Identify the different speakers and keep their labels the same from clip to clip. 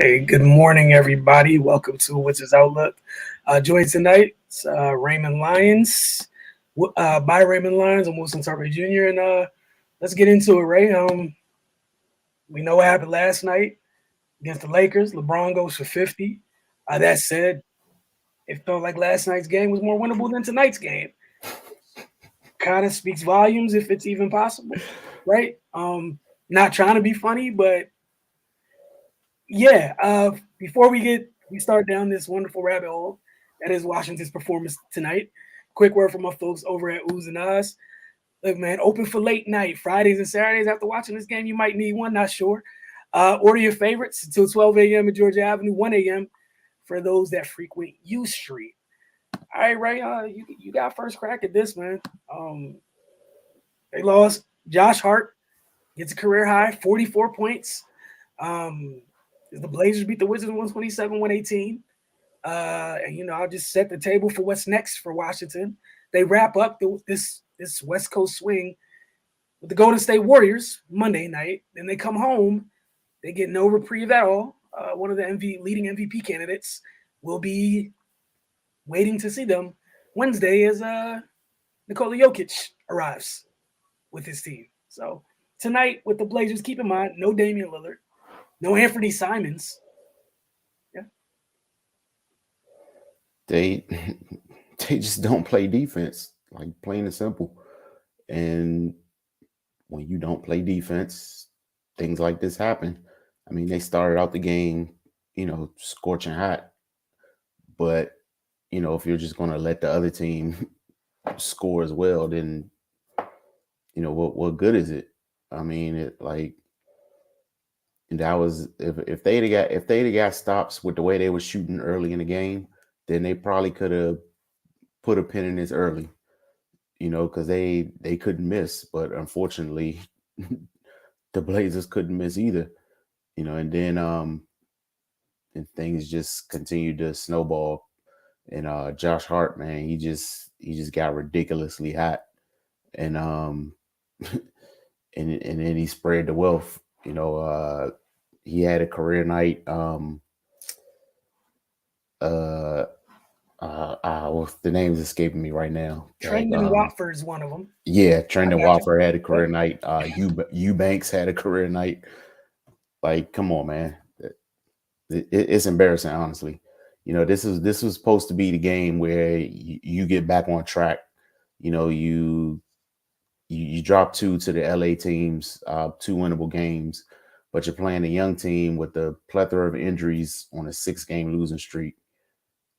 Speaker 1: Hey, good morning, everybody. Welcome to Wizards Outlook. Joined tonight, Raymond Lyons. By Raymond Lyons, I'm Wilson Tarver Jr. And let's get into it, Ray. We know what happened last night against the Lakers. LeBron goes for 50. That said, it felt like last night's game was more winnable than tonight's game. Kind of speaks volumes if it's even possible, right? Not trying to be funny, but yeah, before we start down this wonderful rabbit hole that is Washington's performance tonight. Quick word from my folks over at Ooze and Oz. Look, man, open for late night, Fridays and Saturdays. After watching this game, you might need one, not sure. Order your favorites until 12 a.m. at Georgia Avenue, 1 a.m. for those that frequent U Street. All right, Ray, you got first crack at this, man. They lost. Josh Hart gets a career high, 44 points. The Blazers beat the Wizards 127-118. And I'll just set the table for what's next for Washington. They wrap up this West Coast swing with the Golden State Warriors Monday night. Then they come home. They get no reprieve at all. One of the leading MVP candidates will be waiting to see them Wednesday as Nikola Jokic arrives with his team. So tonight with the Blazers, keep in mind, no Damian Lillard. No Anthony Simons. Yeah.
Speaker 2: They just don't play defense, like plain and simple. And when you don't play defense, things like this happen. I mean, they started out the game, scorching hot. But, if you're just going to let the other team score as well, then, what good is it? I mean, that was if they'd have got stops with the way they were shooting early in the game, then they probably could have put a pin in this early, because they couldn't miss. But unfortunately, the Blazers couldn't miss either, and then and things just continued to snowball. And Josh Hart, man, he just got ridiculously hot, and and then he spread the wealth. He had a career night. The name's escaping me right now.
Speaker 1: Trendon Watford is one of them.
Speaker 2: Yeah, Trendon Watford had a career night. Eubanks had a career night. Like, come on, man. It's embarrassing, honestly. This was supposed to be the game where you get back on track. You drop 2 to the LA teams, 2 winnable games, but you're playing a young team with a plethora of injuries on a 6-game losing streak,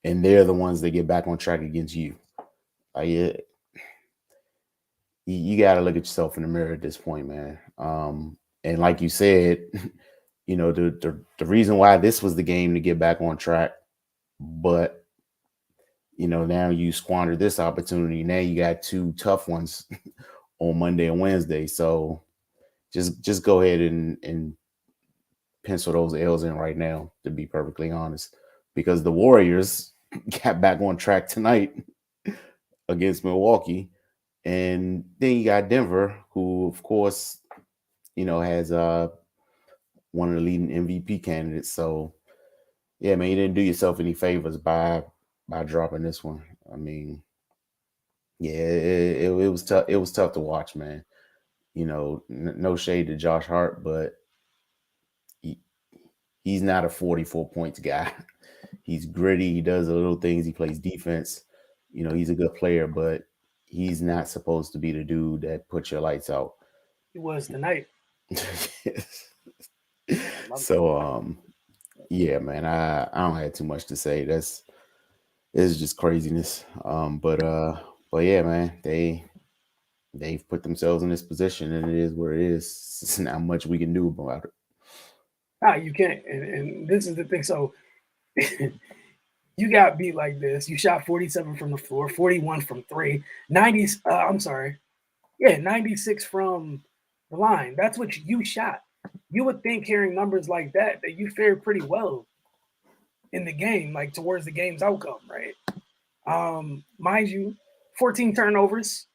Speaker 2: and they're the ones that get back on track against you. You got to look at yourself in the mirror at this point, man. And like you said, the reason why this was the game to get back on track, but now you squander this opportunity. Now you got 2 tough ones on Monday and Wednesday. So just go ahead and pencil those L's in right now, to be perfectly honest, because the Warriors got back on track tonight against Milwaukee. And then you got Denver, who, of course, has one of the leading MVP candidates. So, yeah, man, you didn't do yourself any favors by dropping this one. I mean, yeah, it was tough. It was tough to watch, man. No shade to Josh Hart, but he's not a 44 points guy. He's gritty. He does the little things. He plays defense. He's a good player, but he's not supposed to be the dude that puts your lights out.
Speaker 1: He was tonight.
Speaker 2: So, yeah, man, I don't have too much to say. It's just craziness. But yeah, man, they've put themselves in this position, and it is what it is. It's not much we can do about it.
Speaker 1: You can't. And this is the thing. So you got beat like this. You shot 47 from the floor, 41 from 3, 96 from the line. That's what you shot. You would think hearing numbers like that you fared pretty well in the game, like towards the game's outcome, right? Mind you, 14 turnovers.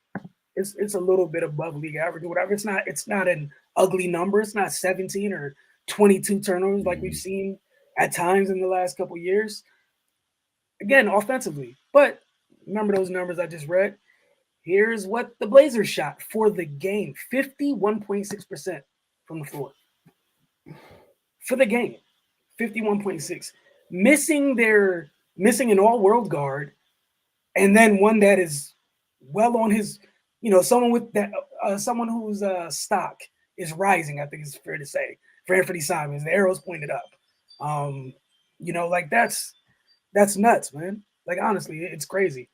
Speaker 1: It's a little bit above league average or whatever. It's not an ugly number. It's not 17 or 22 turnovers like we've seen at times in the last couple years. Again, offensively. But remember those numbers I just read? Here's what the Blazers shot for the game: 51.6% from the floor. For the game, 51.6. Missing an all-world guard, and then one that is well on his, someone with that, someone whose stock is rising. I think it's fair to say for Anthony Simons. The arrow's pointed up. Like that's nuts, man. Like honestly, it's crazy.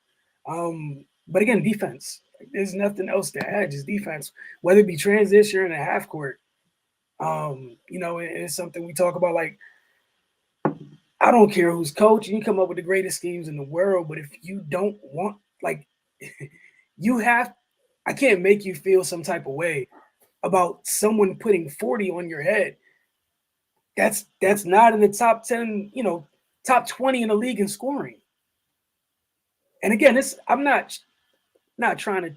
Speaker 1: But again, defense. There's nothing else to add. Just defense, whether it be transition or in a half court. It's something we talk about. Like, I don't care who's coaching. You come up with the greatest schemes in the world, but if you don't want, like, I can't make you feel some type of way about someone putting 40 on your head. That's not in the top 10, top 20 in the league in scoring. And again, I'm not trying to,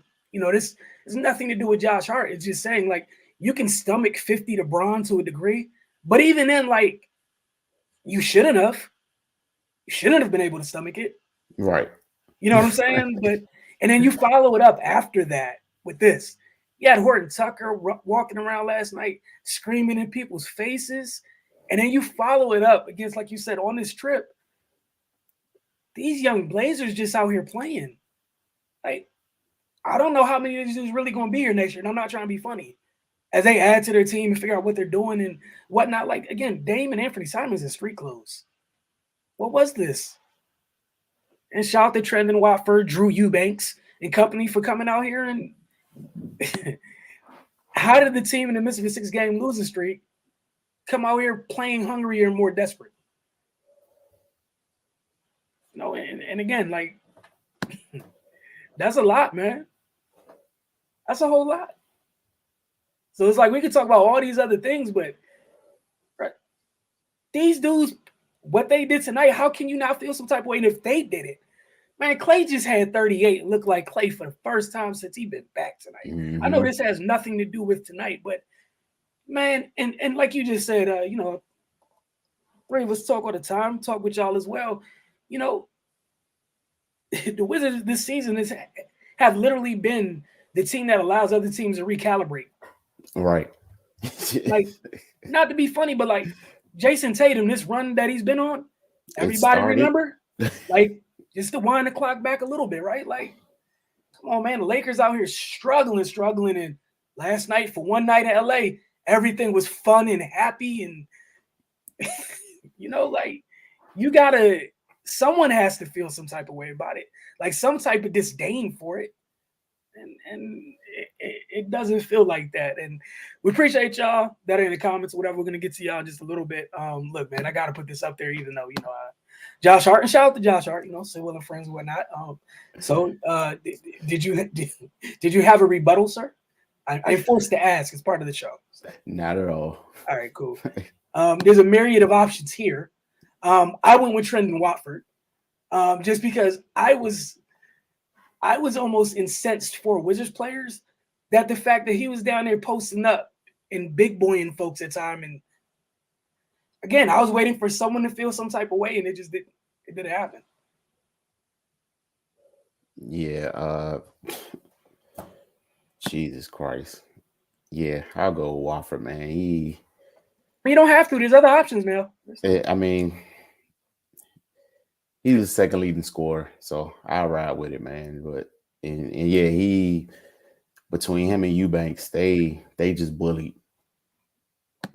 Speaker 1: this has nothing to do with Josh Hart. It's just saying, like, you can stomach 50 to Braun to a degree, but even then, like, you shouldn't have been able to stomach it.
Speaker 2: Right.
Speaker 1: You know what I'm saying? And then you follow it up after that with this. You had Horton Tucker walking around last night screaming in people's faces. And then you follow it up against, like you said, on this trip, these young Blazers just out here playing. Like, I don't know how many of these is really going to be here next year. And I'm not trying to be funny. As they add to their team and figure out what they're doing and whatnot. Like, again, Dame and Anthony Simons in street clothes. What was this? And shout out to Trendon Watford, Drew Eubanks, and company for coming out here. And how did the team in the midst of a 6-game losing streak come out here playing hungrier and more desperate? And again, like, that's a lot, man. That's a whole lot. So it's like we could talk about all these other things, but right, these dudes, what they did tonight, how can you not feel some type of way? And if they did it, man, Clay just had 38 and looked like Clay for the first time since he's been back tonight.
Speaker 2: Mm-hmm.
Speaker 1: I know this has nothing to do with tonight, but man, and like you just said, three of us talk all the time, talk with y'all as well. The Wizards this season have literally been the team that allows other teams to recalibrate.
Speaker 2: Right.
Speaker 1: Like, not to be funny, but like Jason Tatum, this run that he's been on, everybody remember? Like, just to wind the clock back a little bit, right? Like, come on, man. The Lakers out here struggling. And last night, for one night in LA, everything was fun and happy. And, like, someone has to feel some type of way about it. Like, some type of disdain for it. And it doesn't feel like that. And we appreciate y'all that are in the comments or whatever. We're going to get to y'all in just a little bit. Look, man, I got to put this up there, even though, Josh Hart, and shout out to Josh Hart, say well and friends and whatnot. Did you have a rebuttal, sir? I'm forced to ask. It's part of the show. So. Not
Speaker 2: at all.
Speaker 1: All right, cool. There's a myriad of options here. I went with Trendon Watford just because I was almost incensed for Wizards players that the fact that he was down there posting up and big boying folks at time. And again, I was waiting for someone to feel some type of way, and it didn't happen.
Speaker 2: Yeah. Jesus Christ. Yeah, I'll go with Wofford, man.
Speaker 1: You don't have to. There's other options, man.
Speaker 2: He was the second leading scorer, so I'll ride with it, man. But and yeah, between him and Eubanks, they just bullied.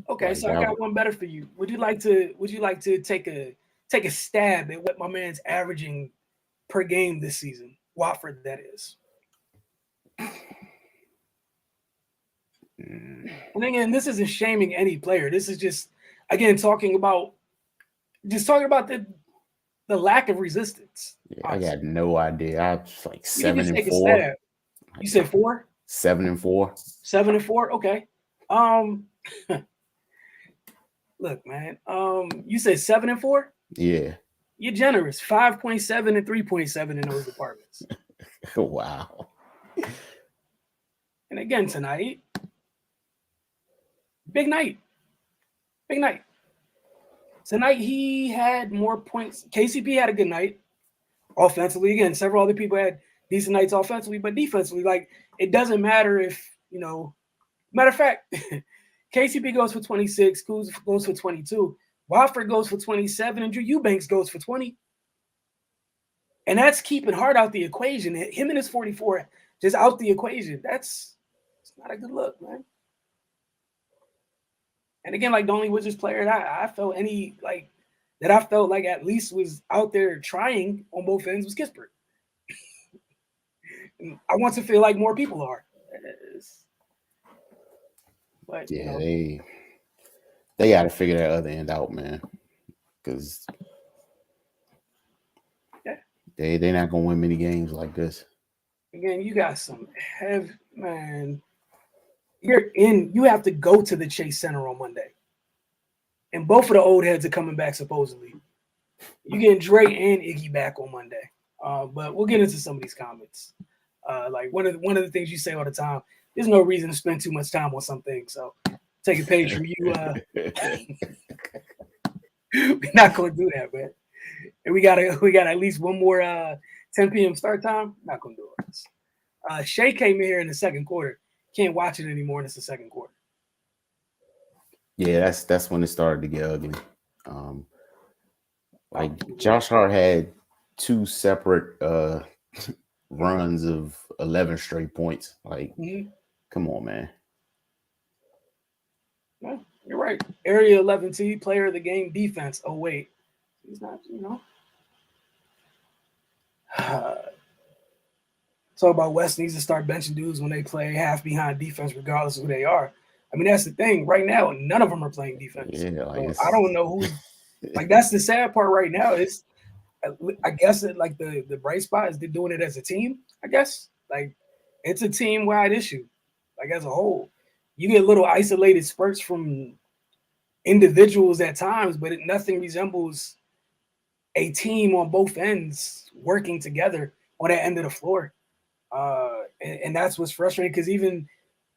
Speaker 1: Okay, like, so I got one better for you. Would you like to take a stab at what my man's averaging per game this season? Watford, that is. And again, this isn't shaming any player. This is just, again, talking about the lack of resistance.
Speaker 2: Yeah, I got no idea. I was like 7-4.
Speaker 1: You said 4?
Speaker 2: 7-4.
Speaker 1: 7-4. Okay. Look, man. You said 7-4?
Speaker 2: Yeah.
Speaker 1: You're generous. 5.7 and 3.7 in those departments.
Speaker 2: Wow.
Speaker 1: And again tonight, big night. Tonight he had more points. KCP had a good night offensively. Again, several other people had decent nights offensively, but defensively, like it doesn't matter if Matter of fact, KCP goes for 26, Kuz goes for 22, Wofford goes for 27, and Drew Eubanks goes for 20. And that's keeping Hart out the equation. Him and his 44 just out the equation. It's not a good look, man. And again, like the only Wizards player that I felt at least was out there trying on both ends was Kispert. I want to feel like more people are. But
Speaker 2: yeah, they got to figure that other end out, man. Because they're not gonna win many games like this.
Speaker 1: Again, you got some heavy man. You have to go to the Chase Center on Monday. And both of the old heads are coming back supposedly. You getting Dre and Iggy back on Monday. But we'll get into some of these comments. Like one of the things you say all the time, there's no reason to spend too much time on something. So take a page from you. We're not gonna do that, man. And we got at least one more 10 p.m. start time. Not gonna do it. Shea came in here in the second quarter. Can't watch it anymore. And it's the second quarter.
Speaker 2: Yeah, that's when it started to get ugly. Like Josh Hart had 2 separate runs of 11 straight points. Like, come on, man.
Speaker 1: Yeah, you're right. Area 11T, player of the game, defense. Oh wait, he's not. Talk about West needs to start benching dudes when they play half behind defense, regardless of who they are. I mean, that's the thing. Right now, none of them are playing defense.
Speaker 2: Yeah, like
Speaker 1: so I don't know who. Like that's the sad part right now. Is I guess like the bright spot is they're doing it as a team. I guess like it's a team wide issue. Like as a whole, you get little isolated spurts from individuals at times, but nothing resembles a team on both ends working together on that end of the floor. And that's what's frustrating because even,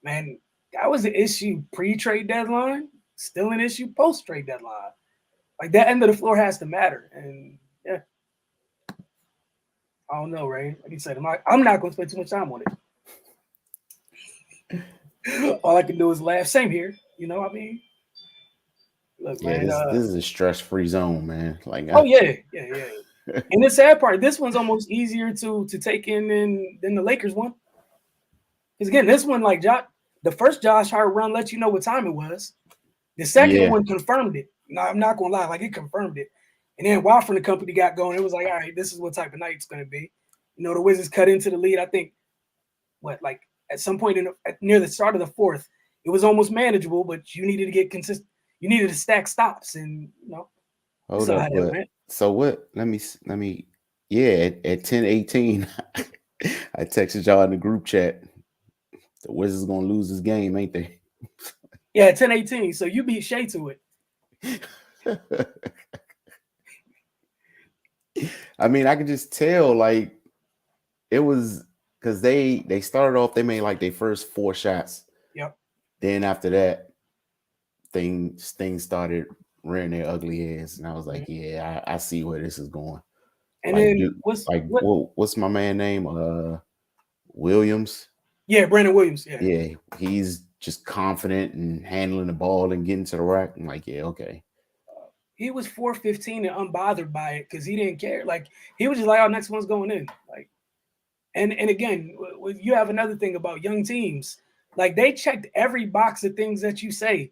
Speaker 1: man, that was the issue pre-trade deadline, still an issue post-trade deadline. Like that end of the floor has to matter. And yeah, I don't know, Ray. Like you said, I'm not going to spend too much time on it. All I can do is laugh. Same here. You know what I mean? Look,
Speaker 2: yeah,
Speaker 1: man,
Speaker 2: this is a stress-free zone, man. Like,
Speaker 1: yeah. And the sad part, this one's almost easier to take in than the Lakers one. Because again, this one, like the first Josh Hart run let you know what time it was. The second one confirmed it. No, I'm not gonna lie, like it confirmed it. And then Wofford and the company got going. It was like, all right, this is what type of night it's gonna be. The Wizards cut into the lead. I think like at some point near the start of the fourth, it was almost manageable, but you needed to get consistent. You needed to stack stops, and
Speaker 2: hold up. So what? Let me. Yeah, at 10:18, I texted y'all in the group chat. The Wizards gonna lose this game, ain't they?
Speaker 1: Yeah, 10:18. So you beat Shea to it.
Speaker 2: I mean, I could just tell, like, it was because they started off, they made like their first 4 shots.
Speaker 1: Yep.
Speaker 2: Then after that, things started rearing their ugly heads, and I was like, yeah, I see where this is going.
Speaker 1: And like, then
Speaker 2: what's my man name? Williams.
Speaker 1: Yeah, Brandon Williams.
Speaker 2: Yeah, he's just confident and handling the ball and getting to the rack. I'm like, yeah, okay.
Speaker 1: He was 4-15 and unbothered by it because he didn't care. Like he was just like, "Oh, next one's going in." Like, and again, you have another thing about young teams. Like they checked every box of things that you say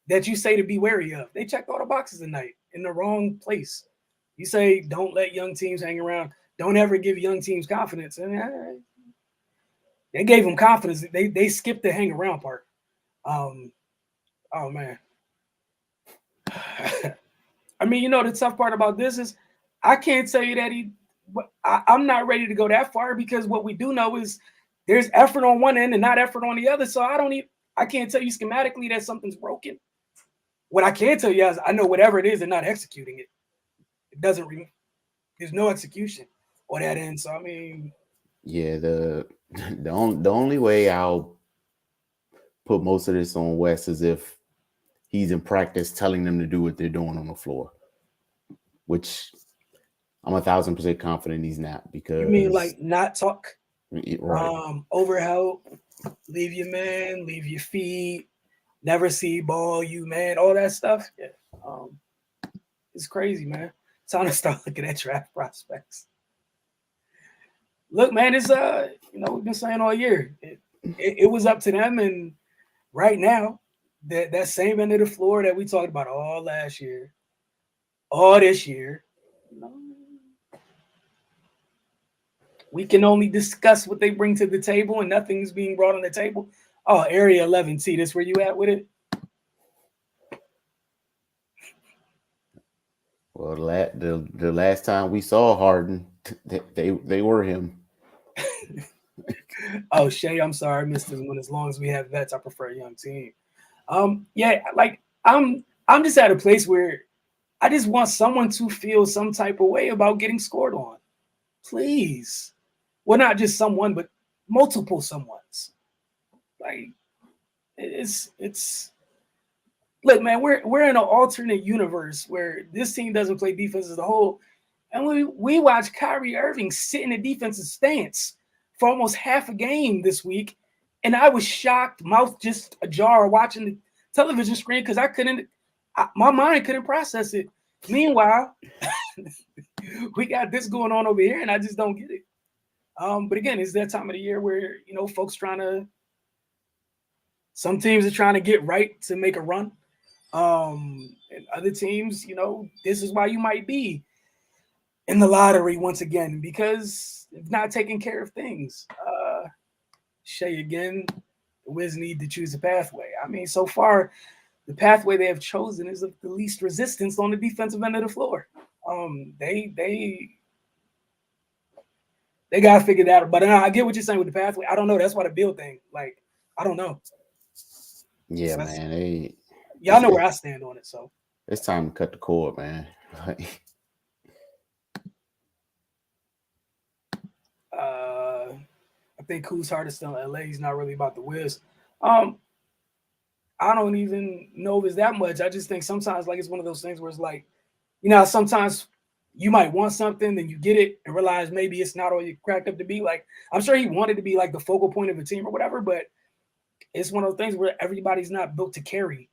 Speaker 1: to be wary of. They checked all the boxes tonight in the wrong place. You say, "Don't let young teams hang around. Don't ever give young teams confidence." And they gave them confidence. They skipped the hang around part. Oh man. I mean, the tough part about this is I can't tell you that I'm not ready to go that far because what we do know is there's effort on one end and not effort on the other. So I can't tell you schematically that something's broken. What I can tell you is I know whatever it is, they're not executing it. It doesn't, there's no execution on that end. So, I mean.
Speaker 2: Yeah, the only way I'll put most of this on West is if he's in practice telling them to do what they're doing on the floor. which I'm 1,000% confident he's not, because
Speaker 1: You mean like not talk?
Speaker 2: right.
Speaker 1: Overhelp, leave your man, leave your feet, never see ball, you man, all that stuff. Yeah. It's crazy, man. Time to start looking at draft prospects. Look, man, it's we've been saying all year. It was up to them, and right now, that same end of the floor that we talked about all last year, all this year, you know, we can only discuss what they bring to the table, and nothing's being brought on the table. Oh, Area 11T, that's where you at with it?
Speaker 2: Well, the last time we saw Harden, they were him.
Speaker 1: Oh, Shay, I'm sorry, I missed this one. As long as we have vets, I prefer a young team. Yeah, like I'm just at a place where I just want someone to feel some type of way about getting scored on. Please. Well, not just someone, but multiple someones. Like it's look, man, we're in an alternate universe where this team doesn't play defense as a whole. And we watch Kyrie Irving sit in a defensive stance for almost half a game this week. And I was shocked, mouth just ajar, watching the television screen because my mind couldn't process it. Meanwhile, we got this going on over here, and I just don't get it. But again, it's that time of the year where, folks some teams are trying to get right to make a run. And other teams, this is why you might be in the lottery once again, because it's not taking care of things. Shay, again, the Wiz need to choose a pathway. I mean, so far, the pathway they have chosen is of the least resistance on the defensive end of the floor. They got to figure that out. But I get what you're saying with the pathway. I don't know. That's why the build thing. Like, I don't know.
Speaker 2: Yeah, man.
Speaker 1: Y'all know where I stand on it. So
Speaker 2: it's time to cut the cord, man.
Speaker 1: I think who's Hart is still in LA. He's not really about the Wiz. I don't even know if it's that much. I just think sometimes like it's one of those things where it's like, sometimes you might want something, then you get it and realize maybe it's not all you cracked up to be. Like, I'm sure he wanted to be like the focal point of a team or whatever, but it's one of those things where everybody's not built to carry.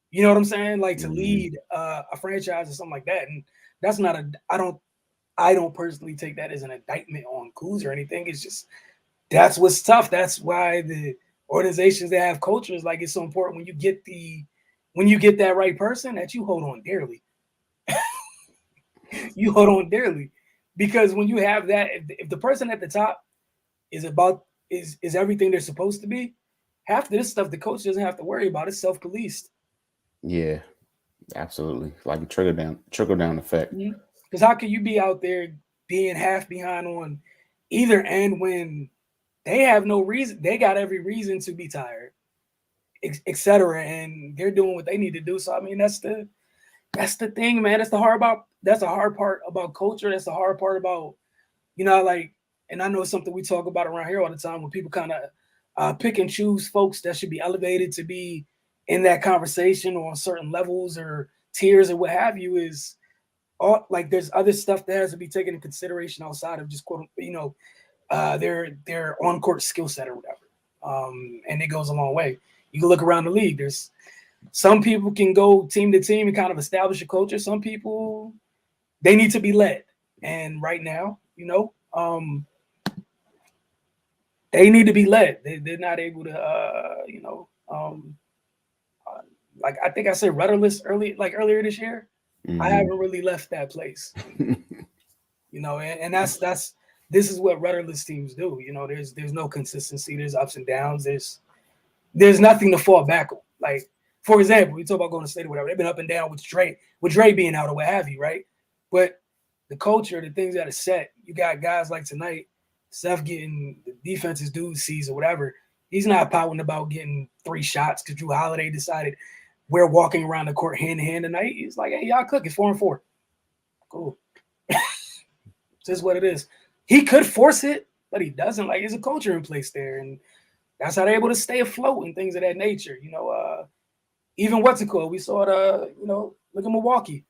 Speaker 1: You know what I'm saying? Like to lead a franchise or something like that. And that's not I don't personally take that as an indictment on Kuz or anything. It's just that's what's tough. That's why the organizations that have cultures, like it's so important when you get that right person that you hold on dearly. You hold on dearly. Because when you have that, if the person at the top is everything they're supposed to be, half of this stuff the coach doesn't have to worry about. It's self-policed.
Speaker 2: Yeah, absolutely. Like a trickle down effect.
Speaker 1: Because how can you be out there being half behind on either end when they have no reason? They got every reason to be tired, etc. And they're doing what they need to do. So I mean, that's the thing, man. That's the hard part about culture. That's the hard part about, like, and I know something we talk about around here all the time when people kind of pick and choose folks that should be elevated to be in that conversation or on certain levels or tiers or what have you is all like there's other stuff that has to be taken into consideration outside of just quote, their on-court skill set or whatever. And it goes a long way. You can look around the league. There's some people can go team to team and kind of establish a culture. Some people, they need to be led. And right now, they need to be led. They're not able to, like I think I said rudderless earlier this year. Mm-hmm. I haven't really left that place. And this is what rudderless teams do. There's no consistency. There's ups and downs. There's nothing to fall back on. Like, for example, we talk about going to state or whatever. They've been up and down with Dre being out or what have you, right? But the culture, the things that are set, you got guys like tonight, Steph getting the defense's dude sees or whatever. He's not pouting about getting 3 shots because Drew Holiday decided we're walking around the court hand in hand tonight. He's like, hey, y'all cook. It's 4-4. Cool. This is what it is. He could force it, but he doesn't. Like, there's a culture in place there. And that's how they're able to stay afloat and things of that nature. Even what's it called? We saw it, look at Milwaukee.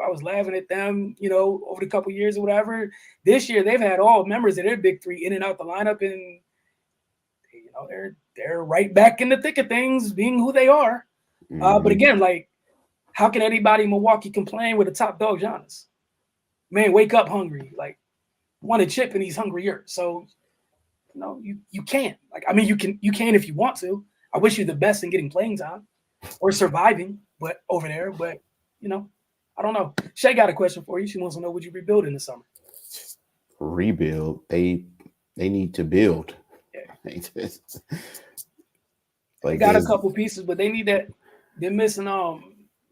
Speaker 1: I was laughing at them, over the couple years or whatever. This year they've had all members of their big three in and out the lineup, and they're right back in the thick of things, being who they are. But again, like, how can anybody in Milwaukee complain with a top dog Giannis? Man, wake up hungry. Like, want a chip and he's hungrier. So, you can't. Like, I mean, you can if you want to. I wish you the best in getting playing time or surviving, but over there. But I don't know. Shay got a question for you. She wants to know, would you rebuild in the summer?
Speaker 2: Rebuild. They need to build.
Speaker 1: Yeah.
Speaker 2: Like,
Speaker 1: they got a couple pieces, but they need that. They're missing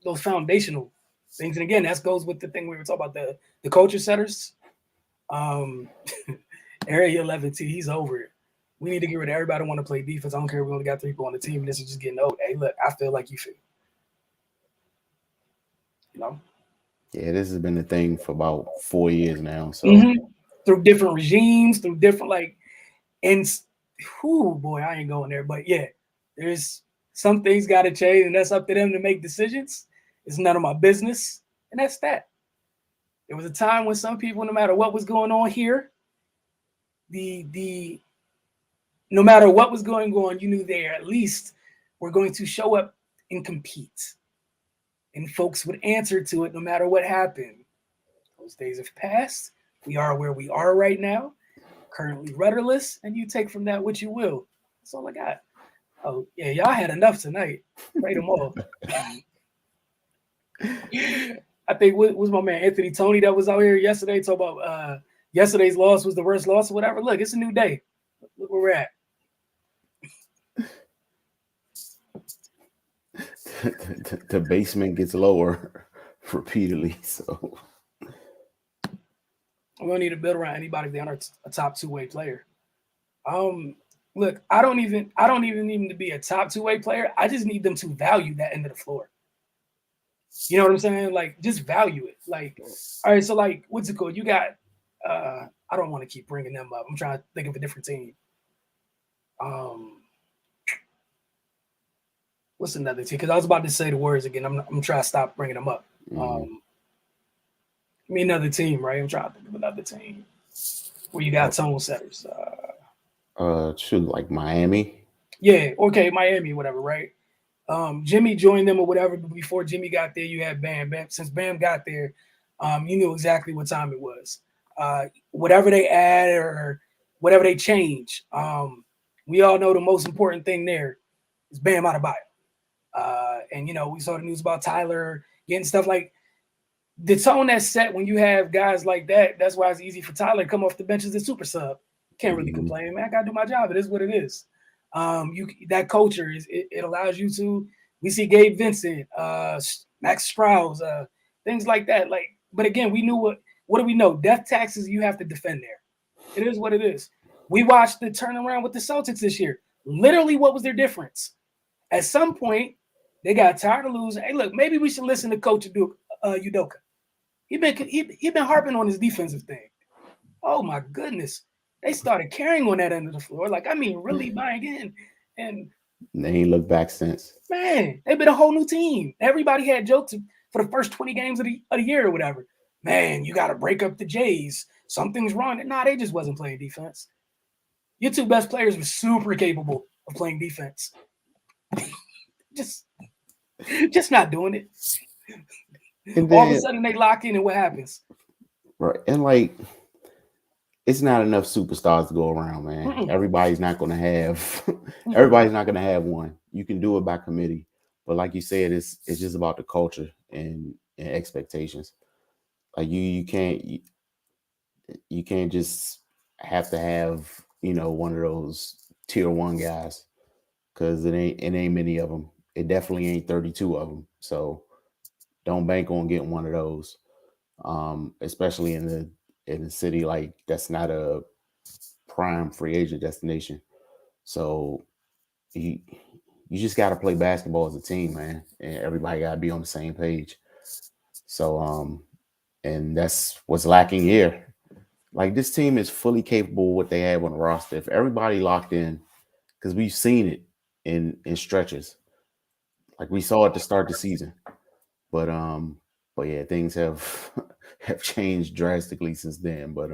Speaker 1: those foundational things. And again, that goes with the thing we were talking about, the culture setters. Area 11 T, he's over it. We need to get rid of everybody want to play defense. I don't care if we only got 3 people on the team, and this is just getting old. Hey, look, I feel like you feel.
Speaker 2: Yeah, this has been a thing for about 4 years now. So
Speaker 1: through different regimes, through different and boy, I ain't going there. But yeah, there's some things got to change, and that's up to them to make decisions. It's none of my business, and that's that. There was a time when some people, no matter what was going on here, no matter what was going on, you knew they at least were going to show up and compete. And folks would answer to it no matter what happened. Those days have passed. We are where we are right now, currently rudderless, and you take from that what you will. That's all I got. Oh, yeah, y'all had enough tonight. Trade them all. I think what was my man Anthony Tony that was out here yesterday talking about yesterday's loss was the worst loss or whatever. Look, it's a new day. Look where we're at.
Speaker 2: The basement gets lower repeatedly. So
Speaker 1: we don't need to build around anybody if they aren't a top two-way player. Look, I don't even need them to be a top two-way player. I just need them to value that end of the floor. You know what I'm saying? Like, just value it. Like, all right, so like, what's it called? You got I don't want to keep bringing them up. I'm trying to think of a different team. What's another team? Because I was about to say the words again. I'm trying to stop bringing them up. Another team, right? I'm trying to think of another team where you got tone setters.
Speaker 2: Like Miami.
Speaker 1: Yeah, okay, Miami, whatever, right? Jimmy joined them or whatever, but before Jimmy got there, you had Bam. Since Bam got there, you knew exactly what time it was. Whatever they add or whatever they change, we all know the most important thing there is Bam Adebayo. And we saw the news about Tyler getting stuff like the tone that's set when you have guys like that. That's why it's easy for Tyler to come off the bench as a super sub. Can't really complain, man. I gotta do my job. It is what it is. That culture it allows you to. We see Gabe Vincent, Max Strauss, things like that. Like, but again, we knew what do we know? Death taxes. You have to defend there. It is what it is. We watched the turnaround with the Celtics this year. Literally, what was their difference? At some point, they got tired of losing. Hey, look, maybe we should listen to Coach Udoka. He been harping on his defensive thing. Oh my goodness. They started carrying on that end of the floor. Like, I mean, really buying in. And
Speaker 2: they ain't looked back since.
Speaker 1: Man, they've been a whole new team. Everybody had jokes for the first 20 games of the year or whatever. Man, you got to break up the Jays. Something's wrong. Nah, they just wasn't playing defense. Your 2 best players were super capable of playing defense. just not doing it. And then, all of a sudden they lock in, and what happens?
Speaker 2: Right. And like, it's not enough superstars to go around, man. Everybody's not going to have one. You can do it by committee, but like you said, it's just about the culture and expectations. Like you can't just have to have one of those tier 1 guys, because it ain't many of them. It definitely ain't 32 of them. So don't bank on getting one of those, especially in a city like that's not a prime free agent destination. So you just got to play basketball as a team, man, and everybody got to be on the same page. So and that's what's lacking here. Like, this team is fully capable of what they have on the roster if everybody locked in, because we've seen it in stretches. Like, we saw it to start the season, but but yeah, things have have changed drastically since then. But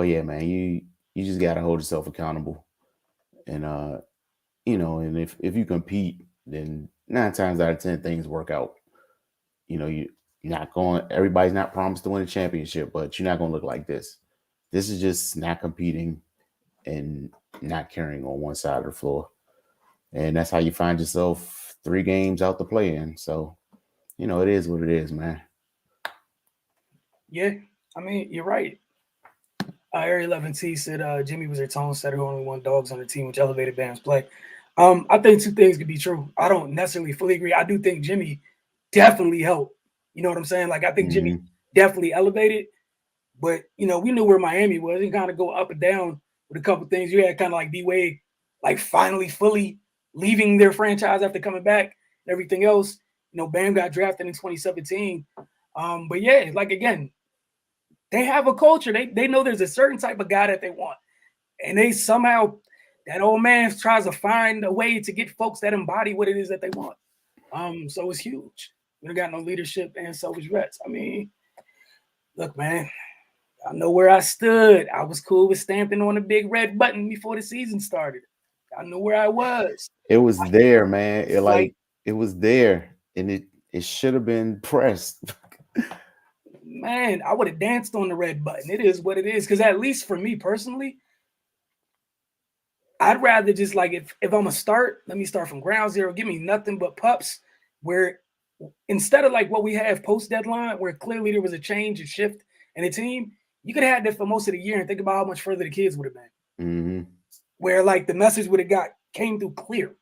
Speaker 2: yeah, man, you just gotta hold yourself accountable, and and if you compete, then 9 times out of 10 things work out. You're not going. Everybody's not promised to win a championship, but you're not going to look like this. This is just not competing and not carrying on one side of the floor, and that's how you find yourself 3 games out the play in. So it is what it is, man.
Speaker 1: Yeah, I mean, you're right. Area 11T said Jimmy was their tone setter who only won dogs on the team, which elevated Bam's play. I think two things could be true. I don't necessarily fully agree. I do think Jimmy definitely helped. You know what I'm saying? Like, I think Jimmy
Speaker 2: Mm-hmm.
Speaker 1: definitely elevated, but, we knew where Miami was. It kind of go up and down with a couple things. You had kind of like D-Wade, like, finally fully leaving their franchise after coming back and everything else. Bam got drafted in 2017. But, yeah, like, again, they have a culture. They know there's a certain type of guy that they want. And they somehow, that old man tries to find a way to get folks that embody what it is that they want. So it's huge. We don't got no leadership and selfish vets. I mean, look, man, I know where I stood. I was cool with stamping on the big red button before the season started. I knew where I was.
Speaker 2: It was there, man.
Speaker 1: Like,
Speaker 2: It was there, and it should have been pressed.
Speaker 1: man, I would have danced on the red button. It is what it is. Because at least for me personally, I'd rather just like if I'm gonna start, let me start from ground zero. Give me nothing but pups. Where instead of like what we have post deadline, where clearly there was a change, a shift in the team, you could have had that for most of the year and think about how much further the kids would have been.
Speaker 2: Mm-hmm.
Speaker 1: Where like the message would have came through clear.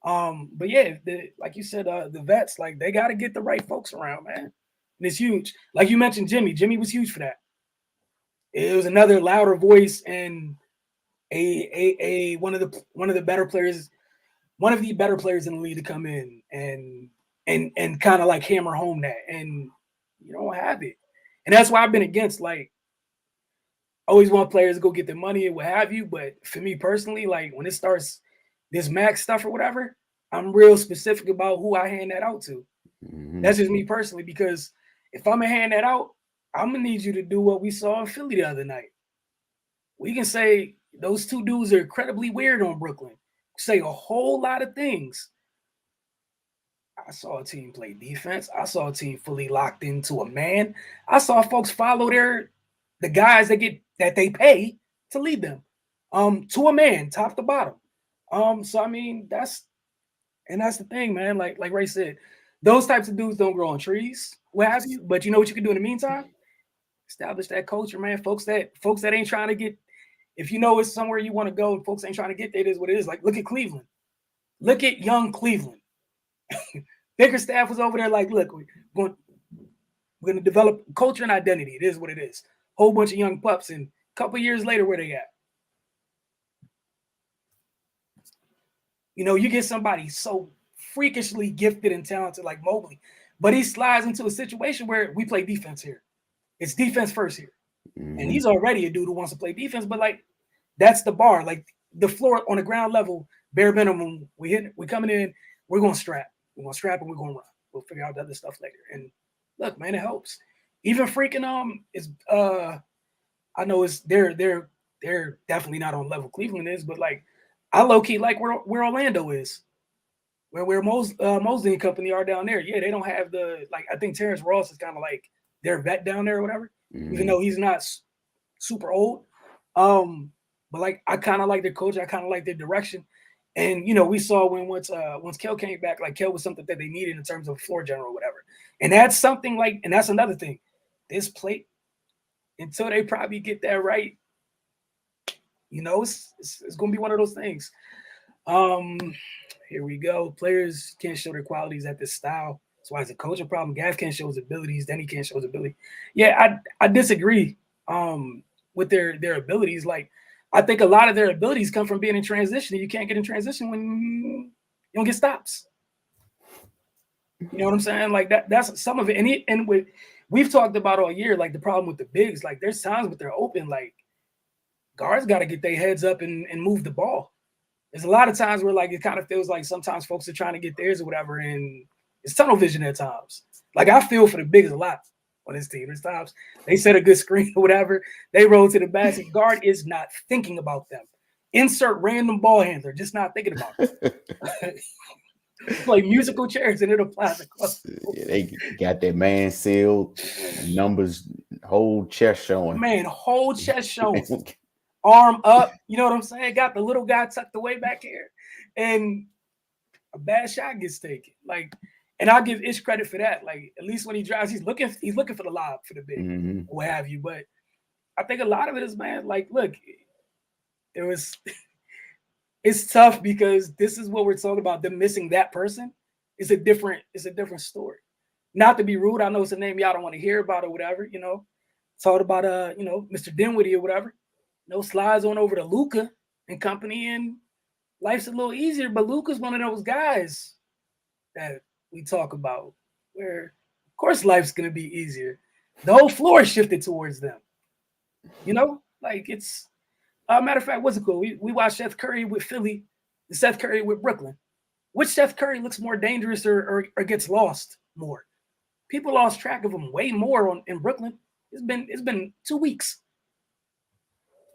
Speaker 1: But yeah, like you said, the vets, like they got to get the right folks around, man. And it's huge. Like you mentioned, Jimmy. Jimmy was huge for that. It was another louder voice and one of the better players, one of the better players in the league to come in and kind of like hammer home that, and you don't have it. And that's why I've been against, like, always want players to go get their money and what have you. But for me personally, like when it starts this max stuff or whatever, I'm real specific about who I hand that out to.
Speaker 2: Mm-hmm.
Speaker 1: That's just me personally, because if I'm gonna hand that out, I'm gonna need you to do what we saw in Philly the other night. We can say those two dudes are incredibly weird on Brooklyn. Say a whole lot of things. I saw a team play defense. I saw a team fully locked into a man. I saw folks follow the guys that they pay to lead them to a man, top to bottom. So I mean that's the thing, man. Like Ray said, those types of dudes don't grow on trees, what have you. But you know what you can do in the meantime? Establish that culture, man. Folks that ain't trying to get, if you know it's somewhere you want to go and folks ain't trying to get there, it is what it is. Like look at Cleveland. Look at young Cleveland. Bickerstaff was over there like, look, we're going to develop culture and identity. It is what it is. Whole bunch of young pups, and a couple years later, where they at? You get somebody so freakishly gifted and talented like Mobley, but he slides into a situation where we play defense here. It's defense first here.
Speaker 2: Mm-hmm.
Speaker 1: And he's already a dude who wants to play defense, but like that's the bar. Like the floor on the ground level, bare minimum, we're coming in, we're going to strap. We're going to strap and we're going to run. We'll figure out the other stuff later. And look, man, it helps. Even freaking is I know it's they're definitely not on level Cleveland is, but like I low key like where Orlando is, where Mosley and company are down there. Yeah, they don't have the like. I think Terrence Ross is kind of like their vet down there or whatever, even though he's not super old. But like I kind of like their coach. I kind of like their direction. And we saw once Kel came back, like Kel was something that they needed in terms of floor general or whatever. And that's something like, and that's another thing. This plate, until they probably get that right, it's going to be one of those things. Here we go. Players can't show their qualities at this style. That's why it's a coaching problem. Gav can't show his abilities. Then he can't show his ability. Yeah, I disagree with their abilities. Like, I think a lot of their abilities come from being in transition. And you can't get in transition when you don't get stops. You know what I'm saying? Like that's some of it. And we've talked about all year, like the problem with the bigs. Like there's times when they're open, like guards got to get their heads up and move the ball. There's a lot of times where like it kind of feels like sometimes folks are trying to get theirs or whatever, and It's tunnel vision at times. Like I feel for the bigs a lot on this team. There's times they set a good screen or whatever. They roll to the basket. Guard is not thinking about them. Insert random ball handler, just not thinking about it. Play musical chairs and it'll fly across.
Speaker 2: They got that man sealed, numbers, whole chest showing.
Speaker 1: Man, whole chest showing. Arm up, you know what I'm saying? Got the little guy tucked away back here. And a bad shot gets taken. Like, and I'll give Ish credit for that. Like, at least when he drives, he's looking for the lob for the big, what have you. But I think a lot of it is, man, like, look, it's tough because this is what we're talking about. Them missing that person is a different story. Not to be rude, I know it's a name y'all don't want to hear about or whatever, you know. Talked about Mr. Dinwiddie or whatever. No slides on over to Luka and company, and life's a little easier. But Luka's one of those guys that we talk about where, of course, life's gonna be easier. The whole floor is shifted towards them. You know, like it's matter of fact, what's it cool? We watched Seth Curry with Philly and Seth Curry with Brooklyn. Which Seth Curry looks more dangerous or gets lost more? People lost track of him way more in Brooklyn. It's been 2 weeks.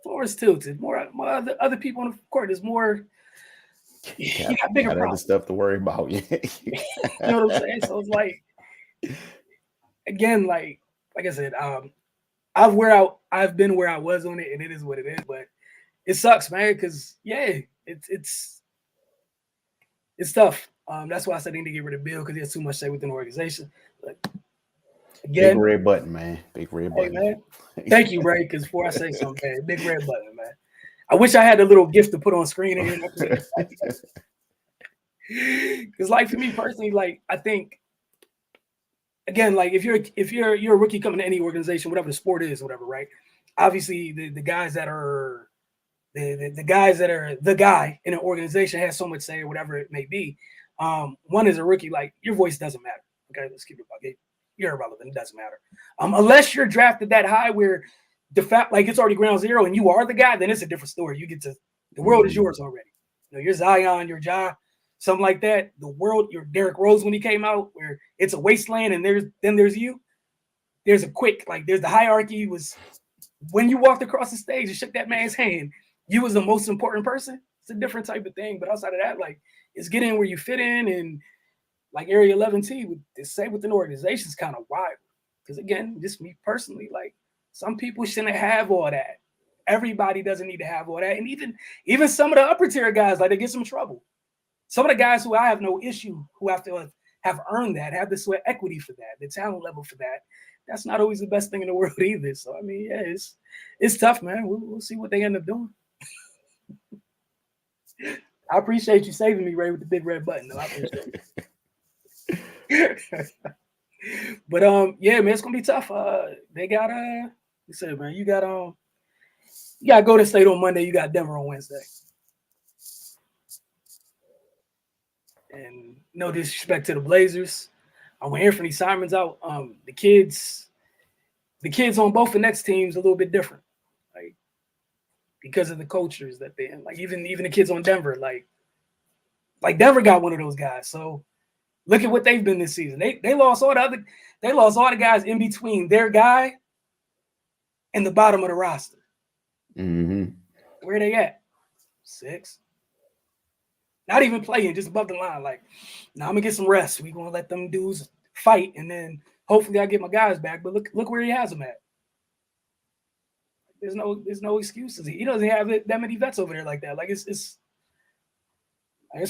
Speaker 1: Floor is tilted. More other people on the court. There's more. You got bigger problems.
Speaker 2: Other stuff to worry about.
Speaker 1: You know what I'm saying? So it's like, again, like I said, I've been where I was on it, and it is what it is. But it sucks, man, because it's tough. That's why I said they need to get rid of Bill because he has too much say within the organization. But again,
Speaker 2: big red button, man. Big red button.
Speaker 1: Man. Thank you, Ray, because before I say something, man, big red button, man. I wish I had a little gift to put on screen in here. Because, like, for me personally, like, I think, again, like, if you're a rookie coming to any organization, whatever the sport is, whatever, right? Obviously, the guys that are the guys that are the guy in an organization has so much say or whatever it may be. One is a rookie, like, your voice doesn't matter. Okay, let's keep it about. You're irrelevant. It doesn't matter. Unless you're drafted that high where the fact, like, it's already ground zero and you are the guy, then it's a different story. You get to, the world is yours already. You know, you're Zion, you're Ja, something like that. The world, you're Derrick Rose when he came out, where it's a wasteland and there's you. There's a quick, like, there's the hierarchy was when you walked across the stage and shook that man's hand, you was the most important person. It's a different type of thing. But outside of that, like, it's getting where you fit in, and like Area 11T would say within organization is kind of wild. Because again, just me personally, like, some people shouldn't have all that. Everybody doesn't need to have all that. And even some of the upper tier guys, like, they get some trouble. Some of the guys who I have no issue, who have to have earned that, have the sweat equity for that, the talent level for that. That's not always the best thing in the world either. So, I mean, yeah, it's tough, man. We'll see what they end up doing. I appreciate you saving me, Ray, with the big red button, though. I appreciate it. But yeah, man, it's gonna be tough. They got you said, man, you got Golden State on Monday, you got Denver on Wednesday. And no disrespect to the Blazers. When Anthony Simon's out, the kids on both the next teams a little bit different. Like, because of the cultures that they're in. Like, even the kids on Denver, like Denver got one of those guys. So look at what they've been this season. They lost all the guys in between their guy and the bottom of the roster.
Speaker 2: Mm-hmm.
Speaker 1: Where they at? 6. Not even playing, just above the line. Like, now I'm gonna get some rest. We're gonna let them dudes fight, and then hopefully I get my guys back. But look where he has them at. There's no excuses. He doesn't have that many vets over there like that. Like, it's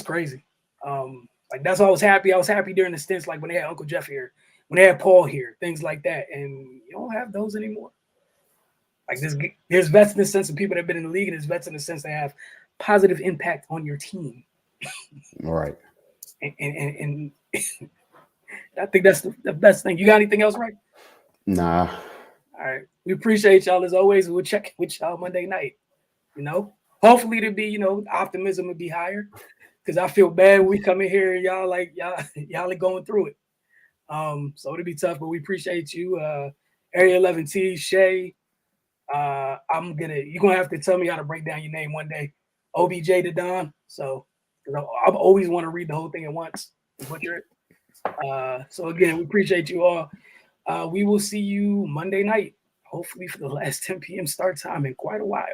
Speaker 1: crazy. Like, that's why I was happy. I was happy during the stints, like when they had Uncle Jeff here, when they had Paul here, things like that. And you don't have those anymore. Like, there's vets in the sense of people that have been in the league, and there's vets in the sense they have positive impact on your team.
Speaker 2: Right.
Speaker 1: And I think that's the best thing. You got anything else, right?
Speaker 2: Nah.
Speaker 1: All right. We appreciate y'all as always. We'll check with y'all Monday night. You know, hopefully to be, optimism would be higher. Because I feel bad when we come in here and y'all are going through it. So it'll be tough, but we appreciate you. Area 11T, Shay. You're gonna have to tell me how to break down your name one day. OBJ to Don. So I always want to read the whole thing at once. Butcher it. So again, we appreciate you all. We will see you Monday night, hopefully for the last 10 p.m. start time in quite a while.